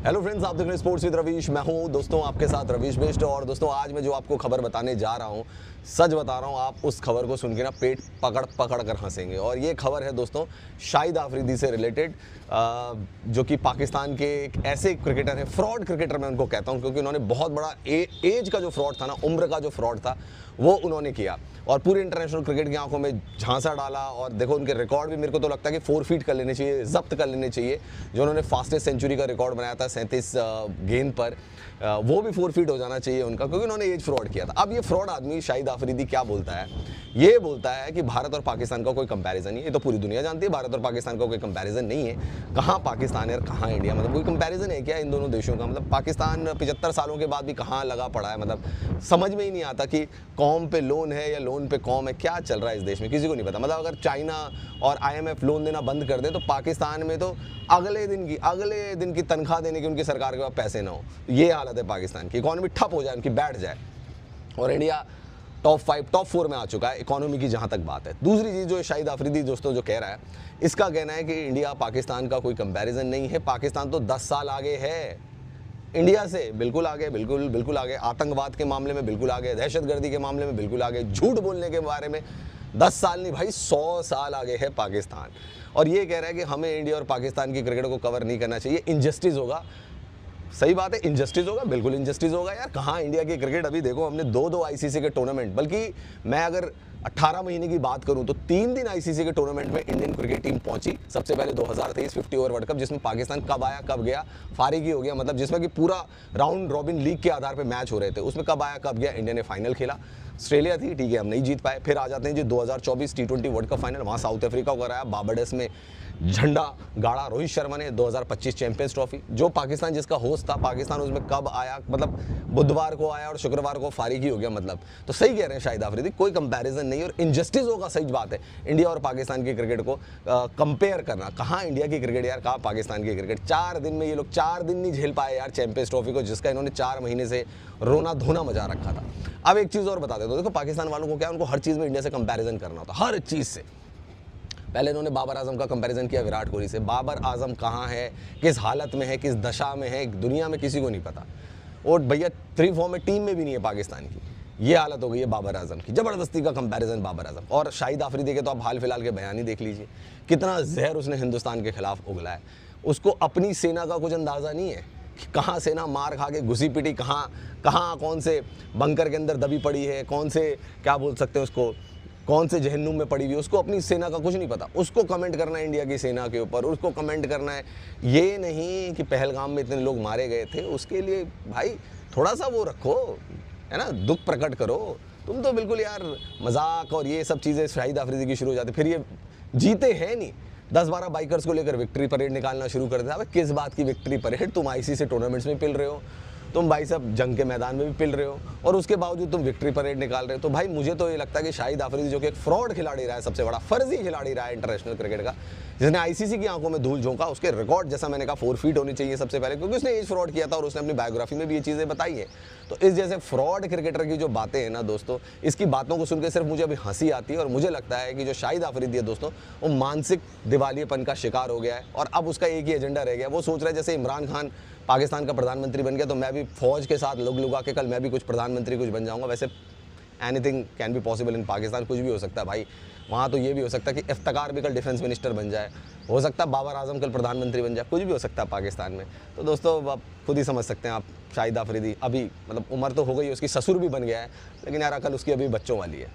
Hello friends, आप देख रहे हैं स्पोर्ट्स विद रवीश। मैं हूं दोस्तों आपके साथ रवीश बिष्ट। और दोस्तों आज मैं जो आपको खबर बताने जा रहा हूं, सच बता रहा हूं, आप उस खबर को सुन के ना पेट पकड़ पकड़ कर हंसेंगे। और ये खबर है दोस्तों शाहिद आफरीदी से रिलेटेड, जो कि पाकिस्तान के एक ऐसे क्रिकेटर हैं, फ्रॉड क्रिकेटर मैं उनको कहता हूं, क्योंकि उन्होंने बहुत बड़ा एज का जो फ्रॉड था ना, उम्र का जो फ्रॉड था वो उन्होंने किया और पूरे इंटरनेशनल क्रिकेट की आंखों में झांसा डाला। और देखो उनके रिकॉर्ड भी मेरे को तो लगता है कि 4 फीट कर लेने चाहिए, जब्त कर लेने चाहिए। जो उन्होंने फास्टेस्ट सेंचुरी का रिकॉर्ड बनाया था 37 गेंद पर, वो भी 4 फीट हो जाना चाहिए उनका, क्योंकि उन्होंने एज फ्रॉड किया था। अब ये फ्रॉड आदमी शाहिद आफरीदी क्या बोलता है, ये बोलता है कि भारत और पाकिस्तान का कोई कंपैरिजन नहीं है। ये तो पूरी दुनिया जानती है भारत और पाकिस्तान का कोई कंपैरिजन नहीं है। कहाँ पाकिस्तान है और कहाँ इंडिया, मतलब कोई कंपैरिजन है क्या इन दोनों देशों का? मतलब पाकिस्तान 75 सालों के बाद भी कहाँ लगा पड़ा है, मतलब समझ में ही नहीं आता कि कौम पे लोन है या लोन पे कौम है, क्या चल रहा है इस देश में किसी को नहीं पता। मतलब अगर चाइना और IMF लोन देना बंद कर दे तो पाकिस्तान में तो अगले दिन की तनख्वाह देने की उनकी सरकार के पास पैसे ना हो। ये हालत है पाकिस्तान की, इकोनॉमी ठप हो जाए, उनकी बैठ जाए। और इंडिया टॉप 5 टॉप 4 में आ चुका है इकोनॉमी की, जहाँ तक बात है। दूसरी चीज़ जो शाहिद आफरीदी दोस्तों जो कह रहा है, इसका कहना है कि इंडिया पाकिस्तान का कोई कंपैरिजन नहीं है। पाकिस्तान तो 10 साल आगे है इंडिया से, बिल्कुल आगे, बिल्कुल आगे। आतंकवाद के मामले में बिल्कुल आगे, दहशतगर्दी के मामले में बिल्कुल आगे, झूठ बोलने के बारे में 10 साल नहीं भाई 100 साल आगे है पाकिस्तान। और ये कह रहा है कि हमें इंडिया और पाकिस्तान की क्रिकेट को कवर नहीं करना चाहिए, इनजस्टिस होगा। सही बात है, इनजस्टिस होगा, बिल्कुल इनजस्टिस होगा यार। कहाँ इंडिया की क्रिकेट, अभी देखो हमने 2 ICC के टूर्नामेंट, बल्कि मैं अगर 18 महीने की बात करूं तो 3 दिन ICC के टूर्नामेंट में इंडियन क्रिकेट टीम पहुंची। सबसे पहले 2023 50 ओवर वर्ल्ड कप, जिसमें पाकिस्तान कब आया कब गया फारिग ही हो गया, मतलब जिसमें कि पूरा राउंड रॉबिन लीग के आधार पर मैच हो रहे थे, उसमें कब आया कब गया। इंडिया ने फाइनल खेला, ऑस्ट्रेलिया थी, ठीक है, हम नहीं जीत पाए। फिर आ जाते हैं जी 2024 T20 वर्ल्ड कप फाइनल, वहाँ साउथ अफ्रीका को हराया, बारबाडोस में झंडा गाड़ा रोहित शर्मा ने। 2025 चैंपियंस ट्रॉफी, जो पाकिस्तान जिसका होस्ट था, पाकिस्तान उसमें कब आया, मतलब बुधवार को आया और शुक्रवार को फारिग ही हो गया। मतलब तो सही कह रहे हैं शाहिद आफरीदी, कोई कंपैरिजन नहीं और इनजस्टिस होगा, सही बात है। इंडिया और पाकिस्तान की क्रिकेट को कंपेयर करना, कहाँ इंडिया की क्रिकेट यार, कहाँ पाकिस्तान की क्रिकेट। 4 दिन में ये लोग 4 दिन नहीं झेल पाए यार चैंपियंस ट्रॉफी को, जिसका इन्होंने 4 महीने से रोना धोना मचा रखा था। अब एक चीज़ और बता देता हूं, देखो पाकिस्तान वालों को क्या, उनको हर चीज़ में इंडिया से कंपैरिजन करना होता, हर चीज़ से। पहले इन्होंने बाबर आजम का कंपैरिजन किया विराट कोहली से। बाबर आजम कहाँ है, किस हालत में है, किस दशा में है, दुनिया में किसी को नहीं पता। और भैया 3 फॉर्म में टीम में भी नहीं है पाकिस्तान की, ये हालत हो गई है बाबर आजम की। ज़बरदस्ती का कंपैरिजन बाबर आजम और शाहिद आफरीदी के तो आप हाल फिलहाल के बयान ही देख लीजिए, कितना जहर उसने हिंदुस्तान के खिलाफ उगला है। उसको अपनी सेना का कुछ अंदाज़ा नहीं है कि कहाँ सेना मार खा के घुसी पिटी, कहाँ कौन से बंकर के अंदर दबी पड़ी है, कौन से क्या बोल सकते हैं उसको, कौन से जहन्नुम में पड़ी हुई है। उसको अपनी सेना का कुछ नहीं पता। उसको कमेंट करना है इंडिया की सेना के ऊपर, उसको कमेंट करना है ये नहीं कि पहलगाम में इतने लोग मारे गए थे। उसके लिए भाई थोड़ा सा वो रखो, है ना, दुख प्रकट करो। तुम तो बिल्कुल यार मजाक और ये सब चीज़ें शाहिद आफरीदी की शुरू हो जाती। फिर ये जीते हैं नहीं, 10-12 बाइकर्स को लेकर विक्ट्री परेड निकालना शुरू कर दिया। किस बात की विक्ट्री परेड, तुम ICC टूर्नामेंट्स में पिल रहे हो, तुम भाई साहब जंग के मैदान में भी पिल रहे हो और उसके बावजूद तुम विक्ट्री परेड निकाल रहे हो। तो भाई मुझे तो ये लगता है कि शाहिद आफरीदी जो कि एक फ्रॉड खिलाड़ी रहा है, सबसे बड़ा फर्जी खिलाड़ी रहा है इंटरनेशनल क्रिकेट का, जिसने ICC की आंखों में धूल झोंका, उसके रिकॉर्ड जैसा मैंने कहा 4 फीट होनी चाहिए सबसे पहले, क्योंकि उसने एज फ्रॉड किया था और उसने अपनी बायोग्राफी में भी ये चीज़ें बताई है। तो इस जैसे फ्रॉड क्रिकेटर की जो बातें हैं ना दोस्तों, इसकी बातों को सुनकर सिर्फ मुझे अभी हंसी आती है। और मुझे लगता है कि जो शाहिद आफरीदी है दोस्तों, वो मानसिक दिवालियेपन का शिकार हो गया है और अब उसका एक ही एजेंडा रह गया। वो सोच रहा है जैसे इमरान खान पाकिस्तान का प्रधानमंत्री बन गया तो मैं भी फौज के साथ लोग लुगा के कल मैं भी कुछ प्रधानमंत्री कुछ बन जाऊंगा। वैसे anything can be possible in Pakistan, कुछ भी हो सकता है भाई। वहाँ तो ये भी हो सकता है कि इफ्तिकार भी कल डिफेंस मिनिस्टर बन जाए, हो सकता है बाबर आजम कल प्रधानमंत्री बन जाए, कुछ भी हो सकता है पाकिस्तान में। तो दोस्तों आप खुद ही समझ सकते हैं आप, शाहिद आफरीदी अभी मतलब उम्र तो हो गई है उसकी, ससुर भी बन गया है, लेकिन यार अकल उसकी अभी बच्चों वाली है।